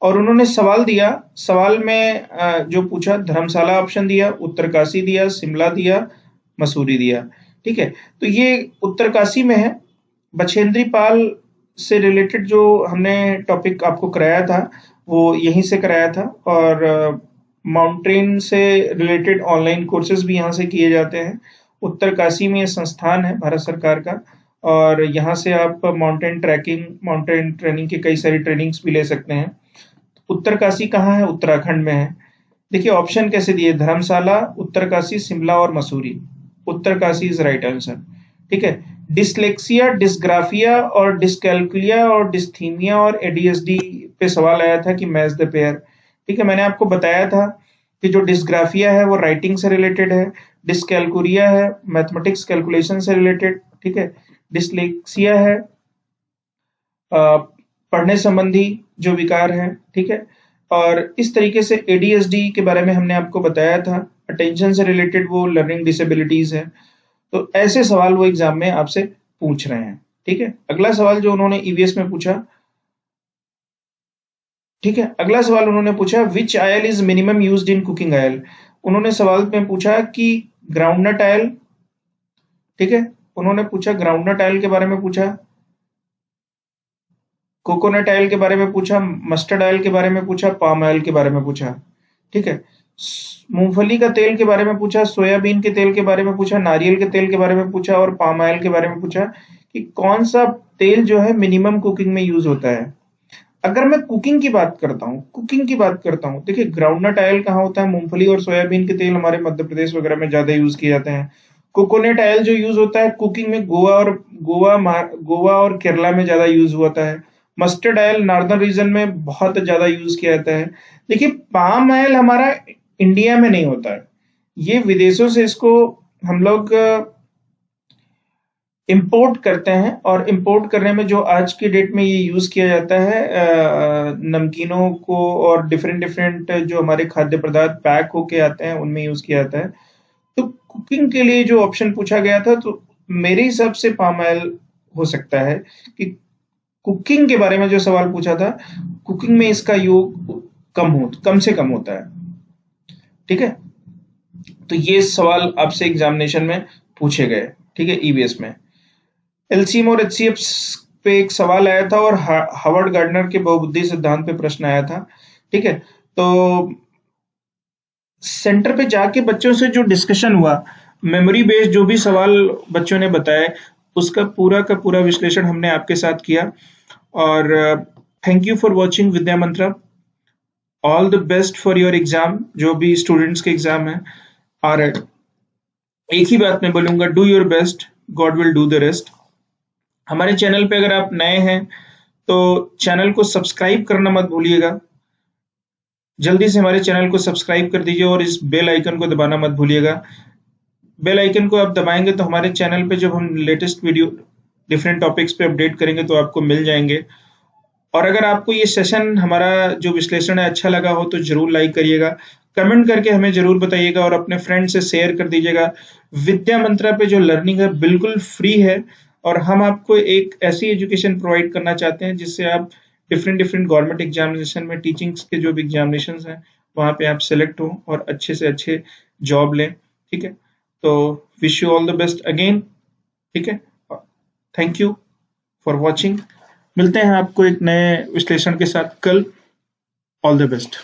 और उन्होंने सवाल दिया, सवाल में जो पूछा, धर्मशाला ऑप्शन दिया, उत्तरकाशी दिया, शिमला दिया, मसूरी दिया, ठीक है। तो ये उत्तरकाशी में है। बछेंद्री पाल से रिलेटेड जो हमने टॉपिक आपको कराया था, वो यहीं से कराया था। और माउंटेन से रिलेटेड ऑनलाइन कोर्सेज भी यहाँ से किए जाते हैं। उत्तरकाशी में ये संस्थान है भारत सरकार का, और यहाँ से आप माउंटेन ट्रैकिंग, माउंटेन ट्रेनिंग की कई सारी ट्रेनिंग्स भी ले सकते हैं। उत्तरकाशी कहाँ है? उत्तराखंड में है। देखिए ऑप्शन कैसे दिए, धर्मशाला, उत्तरकाशी, शिमला और Mussoorie. Uttarkashi is right answer, ठीक है। डिसलेक्सिया, डिस्ग्राफिया और डिस्कैल्कुलिया और डिस्थीमिया और एडीएसडी पे सवाल आया था कि मैच द पेयर, ठीक है। मैंने आपको बताया था कि जो डिस्ग्राफिया है वो राइटिंग से रिलेटेड है, डिस्कैल्कुलिया है मैथमेटिक्स कैलकुलेशन से रिलेटेड, ठीक है। डिसलेक्सिया है पढ़ने संबंधी जो विकार है, ठीक है। और इस तरीके से एडीएसडी के बारे में हमने आपको बताया था, अटेंशन से रिलेटेड वो लर्निंग डिसेबिलिटीज है। तो ऐसे सवाल वो एग्जाम में आपसे पूछ रहे हैं, ठीक है। अगला सवाल जो उन्होंने ईवीएस में पूछा, ठीक है, अगला सवाल उन्होंने पूछा, विच oil is minimum used in cooking oil. उन्होंने सवाल में पूछा कि ग्राउंडनट ऑयल, ठीक है। उन्होंने पूछा ग्राउंडनट ऑयल के बारे में पूछा, कोकोनट ऑयल के बारे में पूछा, मस्टर्ड ऑयल के बारे में पूछा, पाम ऑयल के बारे में पूछा, ठीक है। मूंगफली का तेल के बारे में पूछा, सोयाबीन के तेल के बारे में पूछा, नारियल के तेल के बारे में पूछा और पाम ऑयल के बारे में पूछा कि कौन सा तेल जो है मिनिमम कुकिंग में यूज होता है। अगर मैं कुकिंग की बात करता हूँ, देखिए ग्राउंडनट ऑयल कहाँ होता है? मूंगफली और सोयाबीन के तेल हमारे मध्य प्रदेश वगैरह में ज्यादा यूज किए जाते हैं। कोकोनट ऑयल जो यूज होता है कुकिंग में गोवा और केरला में ज्यादा यूज होता है। मस्टर्ड ऑयल नॉर्दर्न रीजन में बहुत ज्यादा यूज किया जाता है। देखिए पाम ऑयल हमारा इंडिया में नहीं होता है, ये विदेशों से इसको हम लोग इंपोर्ट करते हैं। और इंपोर्ट करने में जो आज की डेट में ये यूज किया जाता है नमकीनों को और डिफरेंट जो हमारे खाद्य पदार्थ पैक होके आते हैं उनमें यूज किया जाता है। तो कुकिंग के लिए जो ऑप्शन पूछा गया था, तो मेरे हिसाब से पाम ऑयल हो सकता है कि कुकिंग के बारे में जो सवाल पूछा था, कुकिंग में इसका योग कम से कम होता है, ठीक है। तो ये सवाल आपसे एग्जामिनेशन में पूछे गए, ठीक है, ईवीएस में। एलसीएम और एचसीएफ पे एक सवाल आया था और हार्वर्ड गार्डनर के बहुबुद्धि सिद्धांत पे प्रश्न आया था, ठीक है। तो सेंटर पे जाके बच्चों से जो डिस्कशन हुआ, मेमोरी बेस्ड जो भी सवाल बच्चों ने बताए, उसका पूरा का पूरा विश्लेषण हमने आपके साथ किया। और थैंक यू फॉर वॉचिंग विद्या मंत्र। All the best for your exam, जो भी स्टूडेंट्स के एग्जाम है। और एक ही बात मैं बोलूंगा, do your best, God will do the rest. हमारे चैनल पे अगर आप नए हैं तो चैनल को सब्सक्राइब करना मत भूलिएगा। जल्दी से हमारे चैनल को सब्सक्राइब कर दीजिए और इस बेल आइकन को दबाना मत भूलिएगा। बेल आइकन को आप दबाएंगे तो हमारे चैनल पे जब हम लेटेस्ट वीडियो डिफरेंट टॉपिक्स पे अपडेट करेंगे तो आपको मिल जाएंगे। और अगर आपको ये सेशन हमारा जो विश्लेषण है अच्छा लगा हो तो जरूर लाइक करिएगा। कमेंट करके हमें जरूर बताइएगा और अपने फ्रेंड से शेयर कर दीजिएगा। विद्या मंत्रा पे जो लर्निंग है बिल्कुल फ्री है, और हम आपको एक ऐसी एजुकेशन प्रोवाइड करना चाहते हैं जिससे आप डिफरेंट डिफरेंट गवर्नमेंट एग्जामिनेशन में, टीचिंग्स के जो भी एग्जामिनेशन हैं वहाँ पे आप सेलेक्ट हो और अच्छे से अच्छे जॉब लें। ठीक है, तो wish you all the best again. ठीक है, थैंक यू फॉर वॉचिंग। मिलते हैं आपको एक नए विश्लेषण के साथ कल। All the best.